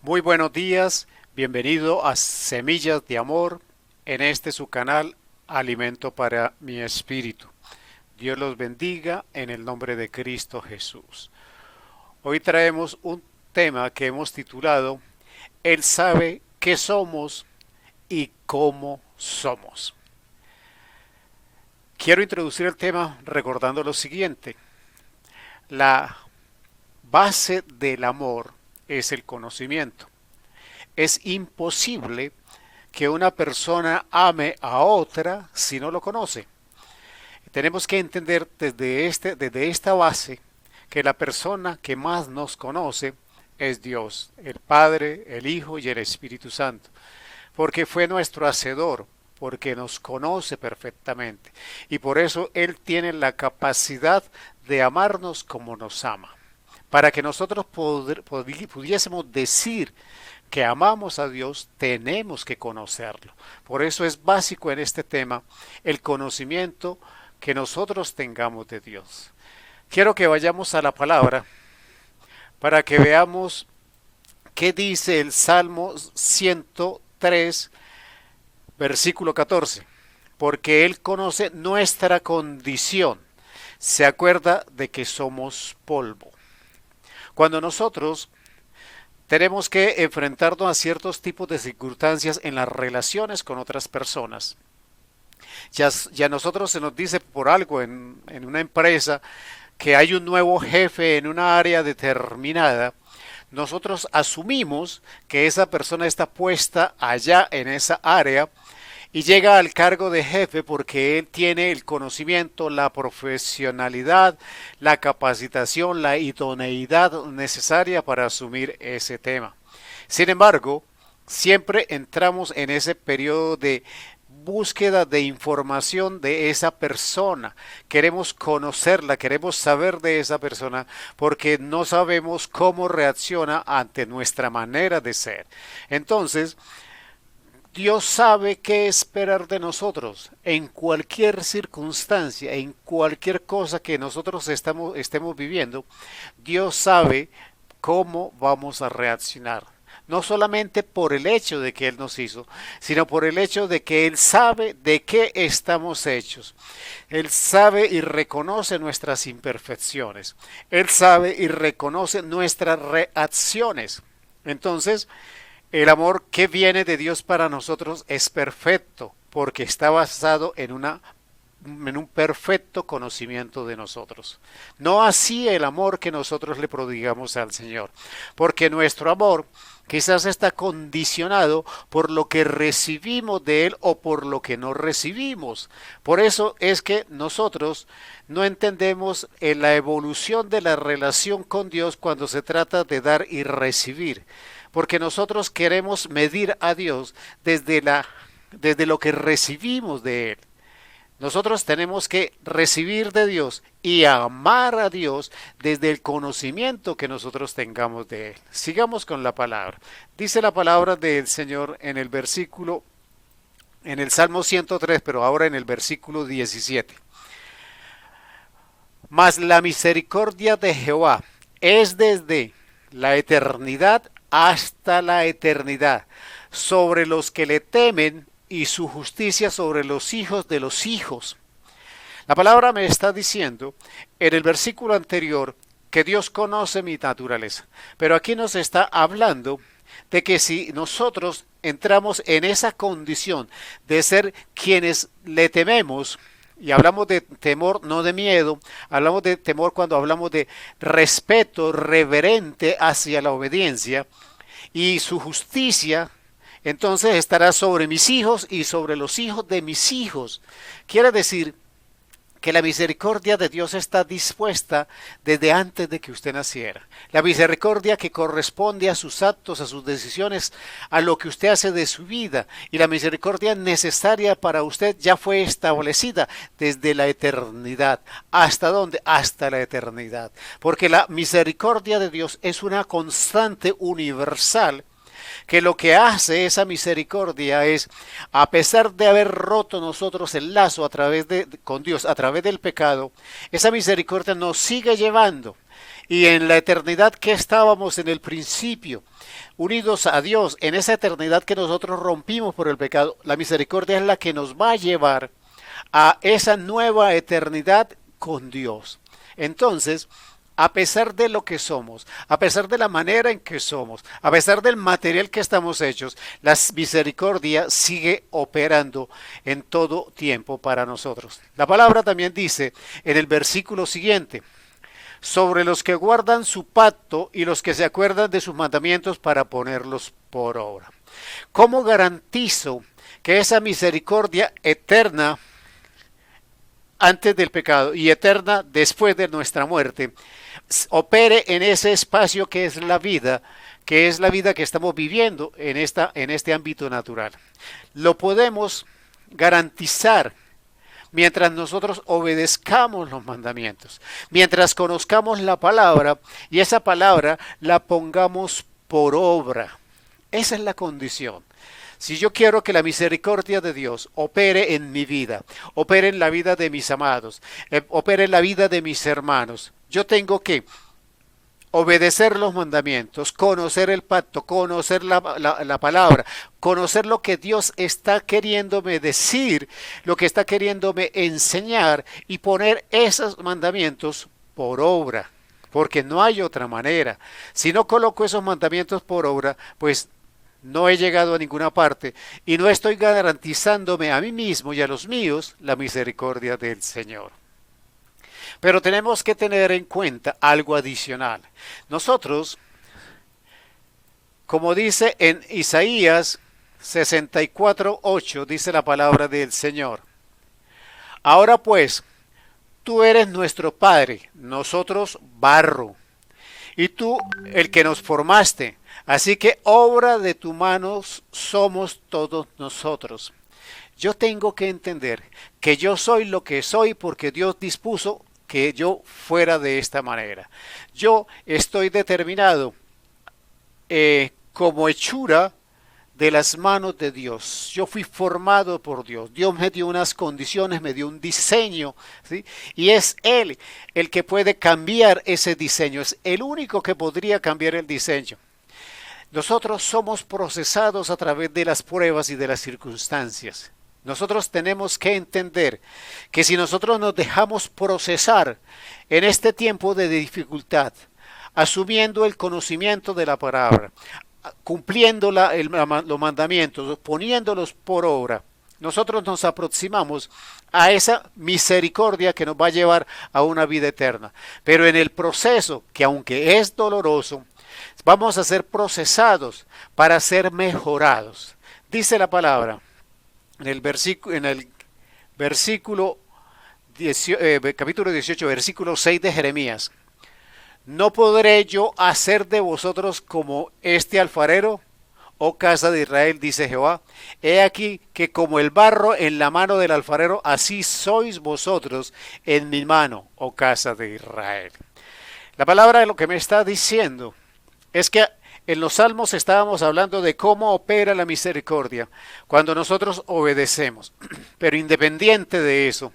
Muy buenos días, bienvenido a Semillas de Amor en este su canal Alimento para mi Espíritu. Dios los bendiga en el nombre de Cristo Jesús. Hoy traemos un tema que hemos titulado Él sabe qué somos y cómo somos. Quiero introducir el tema recordando lo siguiente. La base del amor es el conocimiento. Es imposible que una persona ame a otra si no lo conoce. Tenemos que entender desde esta base que la persona que más nos conoce es Dios, el Padre, el Hijo y el Espíritu Santo, porque fue nuestro hacedor, porque nos conoce perfectamente y por eso Él tiene la capacidad de amarnos como nos ama. Para que nosotros pudiésemos decir que amamos a Dios, tenemos que conocerlo. Por eso es básico en este tema el conocimiento que nosotros tengamos de Dios. Quiero que vayamos a la palabra para que veamos qué dice el Salmo 103, versículo 14. Porque Él conoce nuestra condición, se acuerda de que somos polvo. Cuando nosotros tenemos que enfrentarnos a ciertos tipos de circunstancias en las relaciones con otras personas. Ya nosotros se nos dice por algo en una empresa que hay un nuevo jefe en una área determinada. Nosotros asumimos que esa persona está puesta allá en esa área y llega al cargo de jefe porque él tiene el conocimiento, la profesionalidad, la capacitación, la idoneidad necesaria para asumir ese tema. Sin embargo, siempre entramos en ese periodo de búsqueda de información de esa persona. Queremos conocerla, queremos saber de esa persona porque no sabemos cómo reacciona ante nuestra manera de ser. Entonces, Dios sabe qué esperar de nosotros en cualquier circunstancia, en cualquier cosa que nosotros estemos viviendo. Dios sabe cómo vamos a reaccionar. No solamente por el hecho de que Él nos hizo, sino por el hecho de que Él sabe de qué estamos hechos. Él sabe y reconoce nuestras imperfecciones. Él sabe y reconoce nuestras reacciones. Entonces, el amor que viene de Dios para nosotros es perfecto, porque está basado en un perfecto conocimiento de nosotros. No así el amor que nosotros le prodigamos al Señor, porque nuestro amor quizás está condicionado por lo que recibimos de Él o por lo que no recibimos. Por eso es que nosotros no entendemos en la evolución de la relación con Dios cuando se trata de dar y recibir, porque nosotros queremos medir a Dios desde lo que recibimos de Él. Nosotros tenemos que recibir de Dios y amar a Dios desde el conocimiento que nosotros tengamos de Él. Sigamos con la palabra. Dice la palabra del Señor en el versículo, en el Salmo 103, pero ahora en el versículo 17. Mas la misericordia de Jehová es desde la eternidad hasta la eternidad sobre los que le temen y su justicia sobre los hijos de los hijos. La palabra me está diciendo en el versículo anterior que Dios conoce mi naturaleza, pero aquí nos está hablando de que si nosotros entramos en esa condición de ser quienes le tememos, y hablamos de temor, no de miedo, hablamos de temor cuando hablamos de respeto reverente hacia la obediencia y su justicia, entonces estará sobre mis hijos y sobre los hijos de mis hijos. Quiere decir que la misericordia de Dios está dispuesta desde antes de que usted naciera. La misericordia que corresponde a sus actos, a sus decisiones, a lo que usted hace de su vida. Y la misericordia necesaria para usted ya fue establecida desde la eternidad. ¿Hasta dónde? Hasta la eternidad. Porque la misericordia de Dios es una constante universal que lo que hace esa misericordia es, a pesar de haber roto nosotros el lazo con Dios a través del pecado, esa misericordia nos sigue llevando Y en la eternidad que estábamos en el principio, unidos a Dios, en esa eternidad que nosotros rompimos por el pecado, la misericordia es la que nos va a llevar a esa nueva eternidad con Dios. Entonces, a pesar de lo que somos, a pesar de la manera en que somos, a pesar del material que estamos hechos, la misericordia sigue operando en todo tiempo para nosotros. La palabra también dice en el versículo siguiente: sobre los que guardan su pacto y los que se acuerdan de sus mandamientos para ponerlos por obra. ¿Cómo garantizo que esa misericordia eterna antes del pecado y eterna después de nuestra muerte opere en ese espacio que es la vida, que estamos viviendo en este ámbito natural? Lo podemos garantizar mientras nosotros obedezcamos los mandamientos, mientras conozcamos la palabra y esa palabra la pongamos por obra. Esa es la condición. Si yo quiero que la misericordia de Dios opere en mi vida, opere en la vida de mis amados, opere en la vida de mis hermanos, yo tengo que obedecer los mandamientos, conocer el pacto, conocer la palabra, conocer lo que Dios está queriéndome decir, lo que está queriéndome enseñar y poner esos mandamientos por obra, porque no hay otra manera. Si no coloco esos mandamientos por obra, pues no he llegado a ninguna parte y no estoy garantizándome a mí mismo y a los míos la misericordia del Señor. Pero tenemos que tener en cuenta algo adicional. Nosotros, como dice en Isaías 64:8, dice la palabra del Señor: ahora pues, tú eres nuestro Padre, nosotros barro, y tú el que nos formaste. Así que obra de tus manos somos todos nosotros. Yo tengo que entender que yo soy lo que soy porque Dios dispuso que yo fuera de esta manera. Yo estoy determinado como hechura de las manos de Dios. Yo fui formado por Dios. Dios me dio unas condiciones, me dio un diseño, ¿sí? Y es Él el que puede cambiar ese diseño. Es el único que podría cambiar el diseño. Nosotros somos procesados a través de las pruebas y de las circunstancias. Nosotros tenemos que entender que si nosotros nos dejamos procesar en este tiempo de dificultad, asumiendo el conocimiento de la palabra, cumpliendo los mandamientos, poniéndolos por obra, nosotros nos aproximamos a esa misericordia que nos va a llevar a una vida eterna. Pero en el proceso, que aunque es doloroso, vamos a ser procesados para ser mejorados. Dice la palabra en el versículo capítulo 18, versículo 6 de Jeremías: ¿no podré yo hacer de vosotros como este alfarero, oh casa de Israel, dice Jehová? He aquí que como el barro en la mano del alfarero, así sois vosotros en mi mano, oh casa de Israel. La palabra de lo que me está diciendo es que en los Salmos estábamos hablando de cómo opera la misericordia cuando nosotros obedecemos. Pero independiente de eso,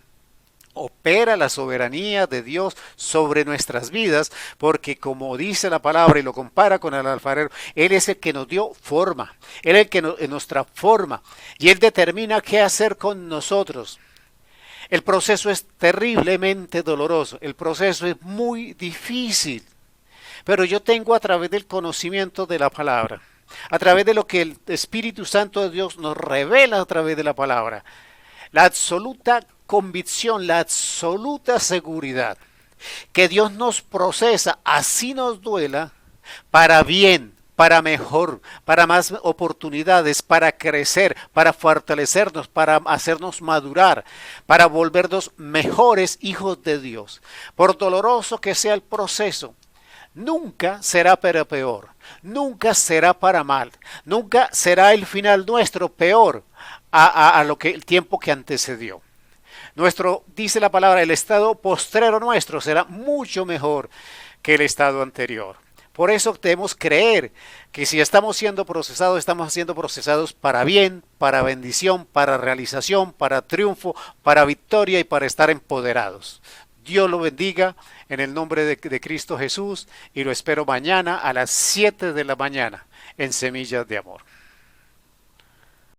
opera la soberanía de Dios sobre nuestras vidas, porque como dice la palabra y lo compara con el alfarero, Él es el que nos dio forma, Él es el que nos transforma y Él determina qué hacer con nosotros. El proceso es terriblemente doloroso, el proceso es muy difícil. Pero yo tengo, a través del conocimiento de la palabra, a través de lo que el Espíritu Santo de Dios nos revela a través de la palabra, la absoluta convicción, la absoluta seguridad que Dios nos procesa, así nos duela, para bien, para mejor, para más oportunidades, para crecer, para fortalecernos, para hacernos madurar, para volvernos mejores hijos de Dios. Por doloroso que sea el proceso, nunca será para peor, nunca será para mal, nunca será el final nuestro peor a lo que el tiempo que antecedió. Dice la palabra, el estado postrero nuestro será mucho mejor que el estado anterior. Por eso debemos creer que si estamos siendo procesados para bien, para bendición, para realización, para triunfo, para victoria y para estar empoderados. Dios lo bendiga en el nombre de Cristo Jesús y lo espero mañana a las 7 de la mañana en Semillas de Amor.